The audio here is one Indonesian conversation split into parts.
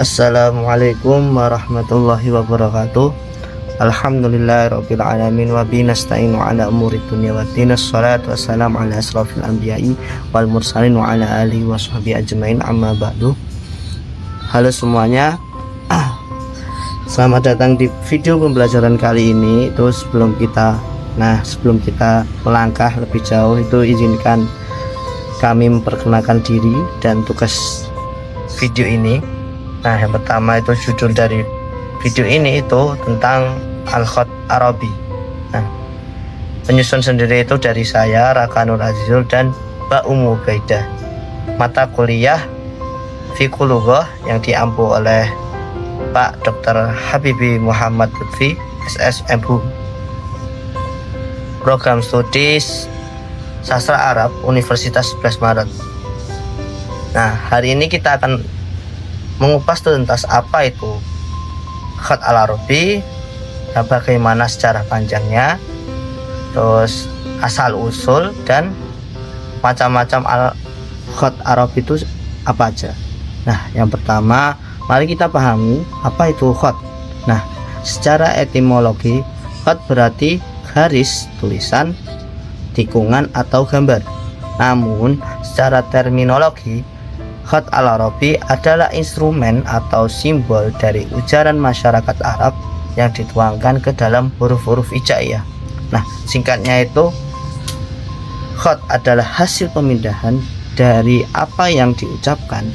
Assalamualaikum warahmatullahi wabarakatuh. Alhamdulillahirabbil alamin wa bihi nasta'inu ala umuri dunya waddin. Wassalatu wassalamu ala asrofil anbiya'i wal mursalin wa ala alihi washabihi ajmain, amma ba'du. Halo semuanya. Selamat datang di video pembelajaran kali ini. Sebelum kita melangkah lebih jauh, itu izinkan kami memperkenalkan diri dan tugas video ini. Nah, yang pertama itu judul dari video ini itu tentang Al-Khat Arabi. Nah, penyusun sendiri itu dari saya, Raka Nur Azizul, dan Mbak Umu Baidah. Mata kuliah Fiqh Lughah yang diampu oleh Pak Dr. Habibi Muhammad Lutfi, SSMHU. Program studi Sastra Arab Universitas 11 Maret. Nah, hari ini kita akan mengupas tuntas apa itu Khat al-Arabi, bagaimana sejarah panjangnya, terus asal usul dan macam-macam Khat Arabi itu apa aja. Nah, yang pertama mari kita pahami apa itu khat. Nah, secara etimologi khat berarti garis, tulisan, tikungan atau gambar. Namun secara terminologi Khat al-Arabi adalah instrumen atau simbol dari ujaran masyarakat Arab yang dituangkan ke dalam huruf-huruf hijaiyah. Nah, singkatnya itu khat adalah hasil pemindahan dari apa yang diucapkan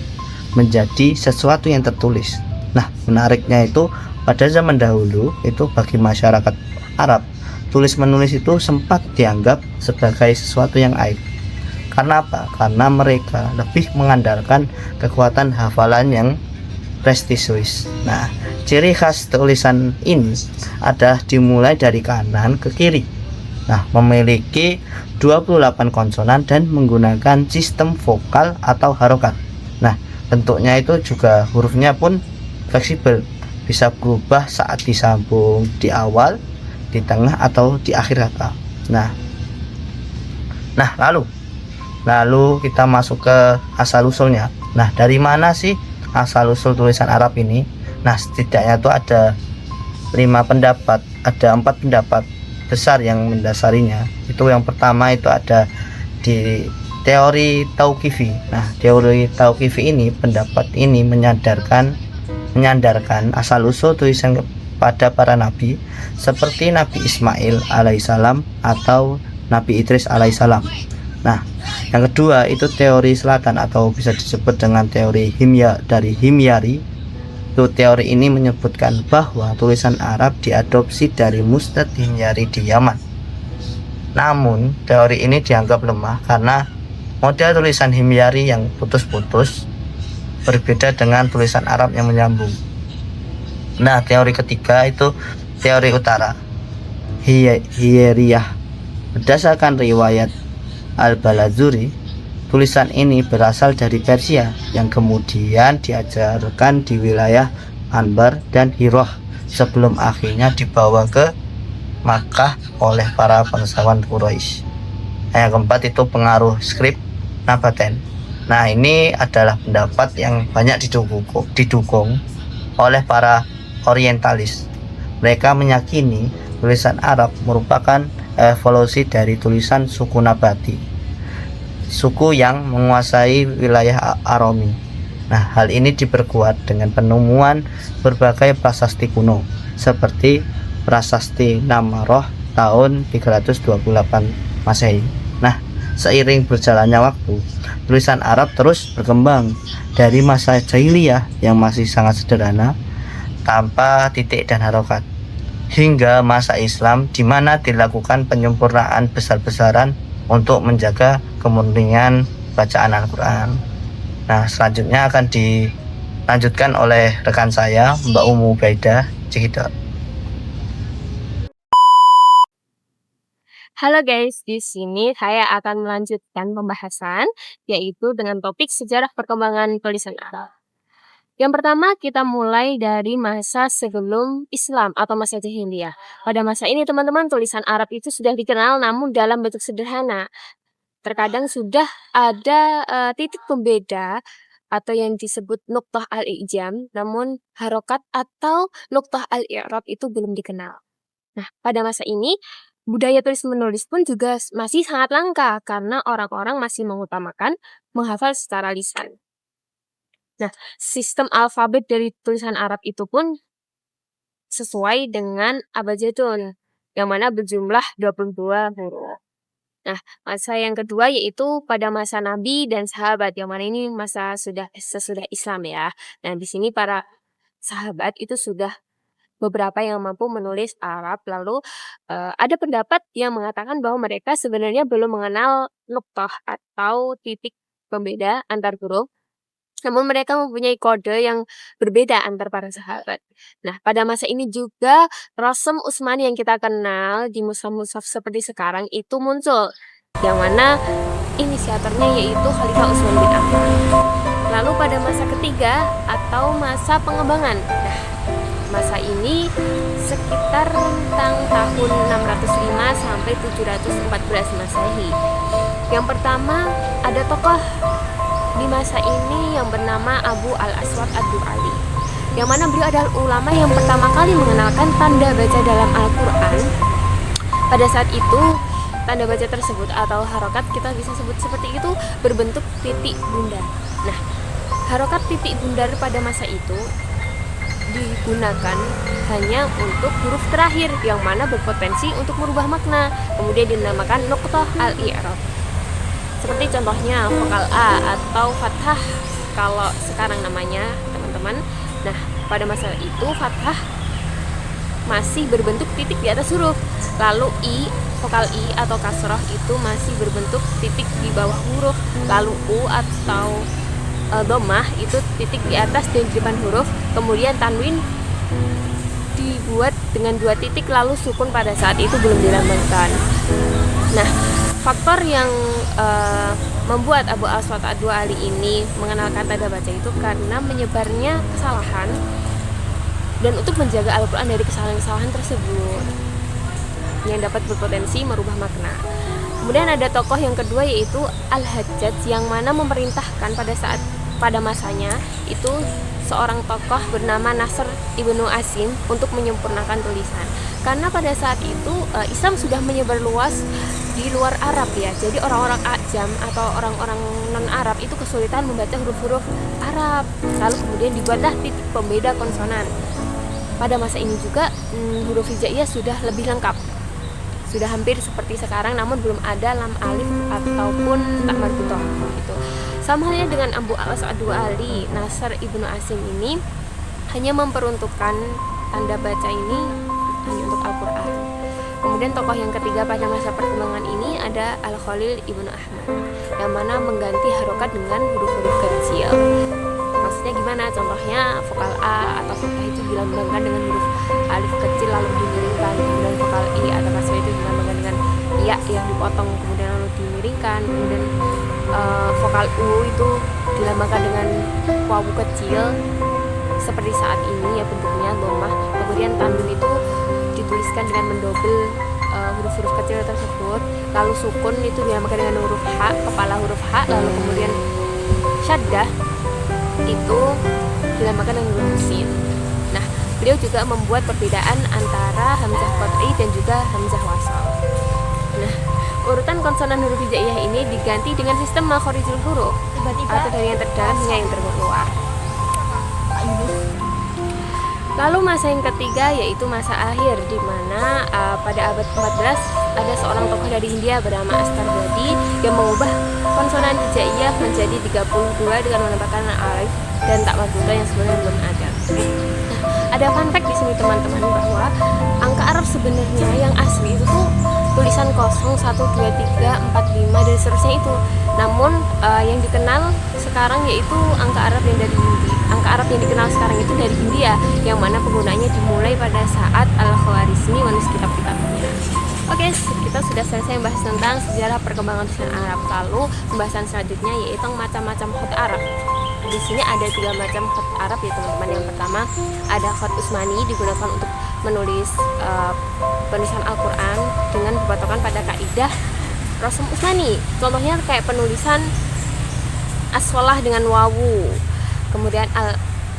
menjadi sesuatu yang tertulis. Nah, menariknya itu pada zaman dahulu itu bagi masyarakat Arab, tulis menulis itu sempat dianggap sebagai sesuatu yang aib. Karena apa? Karena mereka lebih mengandalkan kekuatan hafalan yang prestisius. Nah, ciri khas tulisan ini adalah dimulai dari kanan ke kiri. Nah, memiliki 28 konsonan dan menggunakan sistem vokal atau harokat. Nah, bentuknya itu juga hurufnya pun fleksibel, bisa berubah saat disambung di awal, di tengah, atau di akhir kata. Nah, lalu kita masuk ke asal usulnya. Nah, dari mana sih asal usul tulisan Arab ini? Nah, setidaknya itu ada 4 pendapat besar yang mendasarinya. Itu yang pertama itu ada di teori Tauqifi. Nah, teori Tauqifi ini, pendapat ini menyandarkan asal usul tulisan pada para nabi seperti Nabi Ismail alaihissalam atau Nabi Idris alaihissalam. Nah, yang kedua itu teori selatan atau bisa disebut dengan teori Himyari. Itu teori ini menyebutkan bahwa tulisan Arab diadopsi dari Mustad Himyari di Yaman. Namun, teori ini dianggap lemah karena model tulisan Himyari yang putus-putus berbeda dengan tulisan Arab yang menyambung. Nah, teori ketiga itu teori utara, Hiyeriyah. Berdasarkan riwayat Al-Balazuri, tulisan ini berasal dari Persia yang kemudian diajarkan di wilayah Anbar dan Hirah sebelum akhirnya dibawa ke Makkah oleh para bangsawan Quraisy. Yang keempat itu pengaruh skrip Nabaten. Nah, ini adalah pendapat yang banyak didukung oleh para orientalis. Mereka meyakini tulisan Arab merupakan evolusi dari tulisan suku Nabati, suku yang menguasai wilayah Aromi. Nah, hal ini diperkuat dengan penemuan berbagai prasasti kuno seperti prasasti Namaroh tahun 328 Masehi. Nah, seiring berjalannya waktu, tulisan Arab terus berkembang dari masa jahiliyah yang masih sangat sederhana tanpa titik dan harokat hingga masa Islam di mana dilakukan penyempurnaan besar-besaran untuk menjaga kemurnian bacaan Al-Quran. Nah, selanjutnya akan dilanjutkan oleh rekan saya, Mbak Umu Baidah. Cikidot. Halo guys, di sini saya akan melanjutkan pembahasan yaitu dengan topik sejarah perkembangan tulisan Arab. Yang pertama kita mulai dari masa sebelum Islam atau masa jahiliyah. Pada masa ini teman-teman tulisan Arab itu sudah dikenal namun dalam bentuk sederhana. Terkadang sudah ada titik pembeda atau yang disebut nuqtah al-i'jam, namun harokat atau nuqtah al-i'rab itu belum dikenal. Nah, pada masa ini, budaya tulis-menulis pun juga masih sangat langka karena orang-orang masih mengutamakan menghafal secara lisan. Nah, sistem alfabet dari tulisan Arab itu pun sesuai dengan abjadun, yang mana berjumlah 22 huruf. Nah, masa yang kedua yaitu pada masa Nabi dan sahabat, yang mana ini masa sesudah Islam ya. Nah, di sini para sahabat itu sudah beberapa yang mampu menulis Arab. Lalu ada pendapat yang mengatakan bahwa mereka sebenarnya belum mengenal nuqtah atau titik pembeda antar huruf. Namun mereka mempunyai kode yang berbeda antar para sahabat. Nah, pada masa ini juga Rasm Utsmani yang kita kenal di mushaf-mushaf seperti sekarang itu muncul. Yang mana inisiatornya yaitu Khalifah Utsman bin Affan. Lalu pada masa ketiga atau masa pengembangan. Nah, masa ini sekitar rentang tahun 605 sampai 714 Masehi. Yang pertama ada tokoh di masa ini yang bernama Abu Al-Aswad Ad-Du'ali, yang mana beliau adalah ulama yang pertama kali mengenalkan tanda baca dalam Al-Quran. Pada saat itu tanda baca tersebut atau harokat kita bisa sebut seperti itu berbentuk titik bundar. Nah, harokat titik bundar pada masa itu digunakan hanya untuk huruf terakhir yang mana berpotensi untuk merubah makna, kemudian dinamakan nuqtah al-i'rab. Seperti contohnya vokal A atau fathah kalau sekarang namanya teman-teman. Nah, pada masa itu fathah masih berbentuk titik di atas huruf. Lalu vokal I atau kasroh itu masih berbentuk titik di bawah huruf. Lalu U atau dhammah itu titik di atas dan di depan huruf. Kemudian tanwin dibuat dengan 2 titik, lalu sukun pada saat itu belum dilambangkan. Nah, faktor yang membuat Abu Al-Aswad Ad-Du'ali ini mengenalkan tanda baca itu karena menyebarnya kesalahan dan untuk menjaga Al-Quran dari kesalahan-kesalahan tersebut yang dapat berpotensi merubah makna. Kemudian ada tokoh yang kedua yaitu Al-Hajjaj, yang mana memerintahkan pada masanya itu seorang tokoh bernama Nasr ibnu Asim untuk menyempurnakan tulisan. Karena pada saat itu Islam sudah menyebar luas di luar Arab ya. Jadi orang-orang Ajam atau orang-orang non-Arab itu kesulitan membaca huruf-huruf Arab. Lalu kemudian dibuatlah titik pembeda konsonan. Pada masa ini juga huruf hijaiyah sudah lebih lengkap. Sudah hampir seperti sekarang, namun belum ada lam alif ataupun tak marbutoh gitu. Sama halnya dengan Abu Al-Aswad Ad-Du'ali, Nasr ibnu Asim ini hanya memperuntukkan tanda baca ini hanya untuk Al-Quran. Kemudian tokoh yang ketiga pada masa perkembangan ini ada Al-Khalil ibnu Ahmad, yang mana mengganti harokat dengan huruf-huruf kecil. Maksudnya gimana? Contohnya vokal A atau fathah itu dilambangkan dengan huruf alif kecil lalu dimiringkan, kemudian vokal I atau kasroh itu dilambangkan dengan ya yang dipotong kemudian lalu dimiringkan, kemudian vokal U itu dilambangkan dengan wawu kecil seperti saat ini ya bentuknya dhammah. Kemudian tanwin itu dituliskan dengan mendobel huruf-huruf kecil tersebut. Lalu sukun itu dilambangkan dengan huruf H, kepala huruf H. Lalu kemudian syaddah itu dilambangkan dengan huruf sin. Nah, beliau juga membuat perbedaan antara hamzah qat'i dan juga hamzah wasal. Nah, urutan konsonan huruf hijaiyah ini diganti dengan sistem makhorijul huruf atau dari yang terdalam hingga yang terkeluar. Lalu masa yang ketiga yaitu masa akhir, di mana pada abad ke-14 ada seorang tokoh dari India bernama Astarbadi yang mengubah konsonan hijaiyah menjadi 32 dengan menambahkan alif dan tak marbuta yang sebenarnya belum ada. Nah, ada fun fact di sini teman-teman bahwa angka Arab sebenarnya yang asli itu tuh tulisan 0, 1, 2, 3, 4, 5 dan seterusnya itu. Namun yang dikenal sekarang yaitu angka Arab yang dari Hindia. Angka Arab yang dikenal sekarang itu dari Hindia, yang mana penggunaannya dimulai pada saat Al-Khwarizmi menulis kitab-kitabnya. Oke, kita sudah selesai membahas tentang sejarah perkembangan tulisan Arab. Lalu pembahasan selanjutnya yaitu macam-macam huruf Arab. Di sini ada 3 macam huruf Arab ya teman-teman. Yang pertama ada huruf Utsmani, digunakan untuk menulis penulisan Al-Quran dengan berpatokan pada kaidah Rasm Utsmani. Contohnya kayak penulisan as-sholah dengan wawu. Kemudian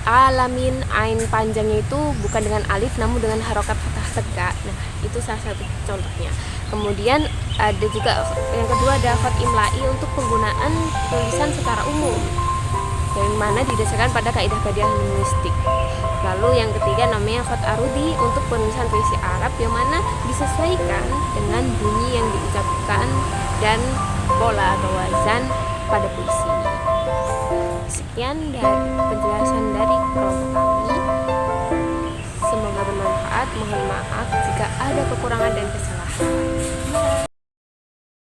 alamin ain panjangnya itu bukan dengan alif namun dengan harokat fathah tegak. Nah, itu salah satu contohnya. Kemudian ada juga yang kedua ada khot imla'i untuk penggunaan tulisan secara umum yang mana didasarkan pada kaidah-kaidah linguistik. Lalu yang ketiga namanya khot arudi untuk penulisan puisi Arab yang mana disesuaikan dengan bunyi yang diucapkan dan pola atau wazan pada puisi. Sekian dari penjelasan dari kelompok kami. Semoga bermanfaat. Mohon maaf jika ada kekurangan dan kesalahan.